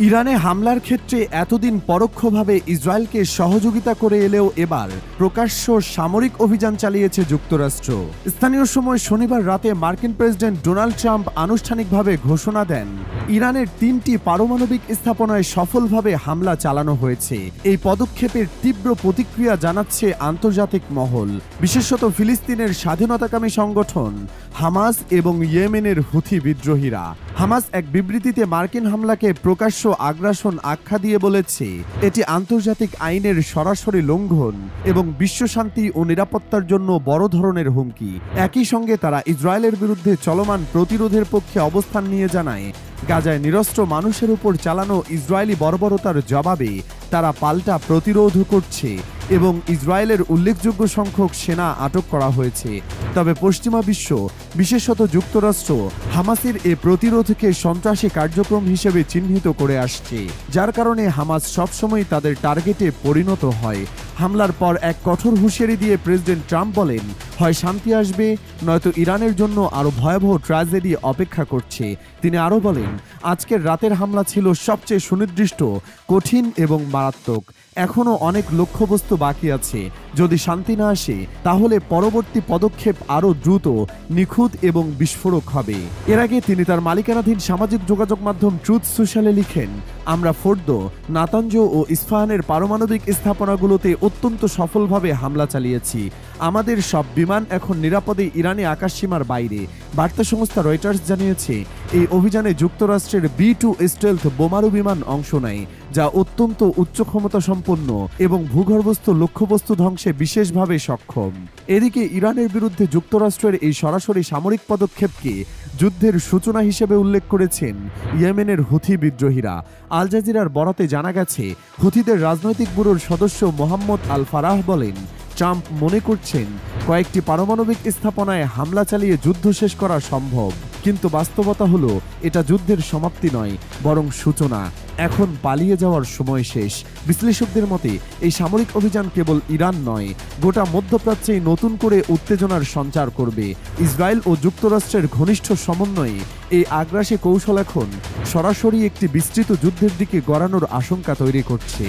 ইরানে হামলার ক্ষেত্রে এতদিন পরোক্ষভাবে ইসরায়েলকে সহযোগিতা করে এলেও এবার প্রকাশ্য সামরিক অভিযান চালিয়েছে যুক্তরাষ্ট্র। স্থানীয় সময় শনিবার রাতে মার্কিন প্রেসিডেন্ট ডোনাল্ড ট্রাম্প আনুষ্ঠানিকভাবে ঘোষণা দেন, ইরানের ৩টি পারমাণবিক স্থাপনায় সফলভাবে হামলা চালানো হয়েছে। এই পদক্ষেপের তীব্র প্রতিক্রিয়া জানাচ্ছে আন্তর্জাতিক মহল, বিশেষত ফিলিস্তিনের স্বাধীনতাকামী সংগঠন হামাস এবং ইয়েমেনের হুথি বিদ্রোহীরা। হামাস এক বিবৃতিতে মার্কিন হামলাকে প্রকাশ্য আগ্রাসন আখ্যা দিয়ে বলেছে, এটি আন্তর্জাতিক আইনের সরাসরি লঙ্ঘন এবং বিশ্বশান্তি ও নিরাপত্তার জন্য বড় ধরনের হুমকি। একই সঙ্গে তারা ইসরায়েলের বিরুদ্ধে চলমান প্রতিরোধের পক্ষে অবস্থান নিয়ে জানায়, গাজায় নিরস্ত্র মানুষের উপর চালানো ইসরায়েলি বর্বরতার জবাবে তারা পাল্টা প্রতিরোধ করছে এবং ইসরায়েলের উল্লেখযোগ্য সংখ্যক সেনা আটক করা হয়েছে। তবে পশ্চিমা বিশ্ব, বিশেষত যুক্তরাষ্ট্র, হামাসের এ প্রতিরোধকে সন্ত্রাসী কার্যক্রম হিসেবে চিহ্নিত করে আসছে, যার কারণে হামাস সবসময় তাদের টার্গেটে পরিণত হয়। হামলার পর এক কঠোর হুঁশিয়ারি দিয়ে প্রেসিডেন্ট ট্রাম্প বলেন, হয় শান্তি আসবে, নয়তো ইরানের জন্য আরও ভয়াবহ ট্র্যাজেডি অপেক্ষা করছে। তিনি আরও বলেন, আজকের রাতের হামলা ছিল সবচেয়ে সুনির্দিষ্ট, কঠিন এবং মারাত্মক। এখনও অনেক লক্ষ্যবস্তু বাকি আছে। যদি শান্তি না আসে তাহলে পরবর্তী পদক্ষেপ আরও দ্রুত, নিখুঁত এবং বিস্ফোরক হবে। এর আগে তিনি তার মালিকানাধীন সামাজিক যোগাযোগ মাধ্যম ট্রুথ সোশ্যালে লিখেন, আমরা ফোর্দো, নাতাঞ্জ ও ইস্পাহানের পারমাণবিক স্থাপনাগুলোতে অত্যন্ত সফলভাবে হামলা চালিয়েছি। আমাদের সব বিমান এখন নিরাপদে ইরানি আকাশসীমার বাইরে। বার্তা সংস্থা রয়টার্স জানিয়েছে, এই অভিযানে যুক্তরাষ্ট্রের B-2 স্টেলথ বোমারু বিমান অংশ নেয়, যা অত্যন্ত উচ্চ ক্ষমতা সম্পন্ন এবং ভূগর্ভস্থ লক্ষ্যবস্তু ধ্বংসে বিশেষভাবে সক্ষম। এদিকে ইরানের বিরুদ্ধে যুক্তরাষ্ট্রের এই সরাসরি সামরিক পদক্ষেপকে যুদ্ধের সূচনা হিসেবে উল্লেখ করেছেন ইয়েমেনের হুথি বিদ্রোহীরা। আল জাজিরার বরাতে জানা গেছে, হুথিদের রাজনৈতিক ব্যুরোর সদস্য মোহাম্মদ আল ফারাহ বলেন, ট্রাম্প মনে করছেন কয়েকটি পারমাণবিক স্থাপনায় হামলা চালিয়ে যুদ্ধ শেষ করা সম্ভব, কিন্তু বাস্তবতা হলো এটা যুদ্ধের সমাপ্তি নয়, বরং সূচনা। এখন পালিয়ে যাওয়ার সময় শেষ। বিশ্লেষকদের মতে এই সামরিক অভিযান কেবল ইরান নয়, গোটা মধ্যপ্রাচ্যেই নতুন করে উত্তেজনার সঞ্চার করবে। ইসরায়েল ও যুক্তরাষ্ট্রের ঘনিষ্ঠ সমন্বয়ে এই আগ্রাসী কৌশল এখন সরাসরি একটি বিস্তৃত যুদ্ধের দিকে গড়ানোর আশঙ্কা তৈরি করছে।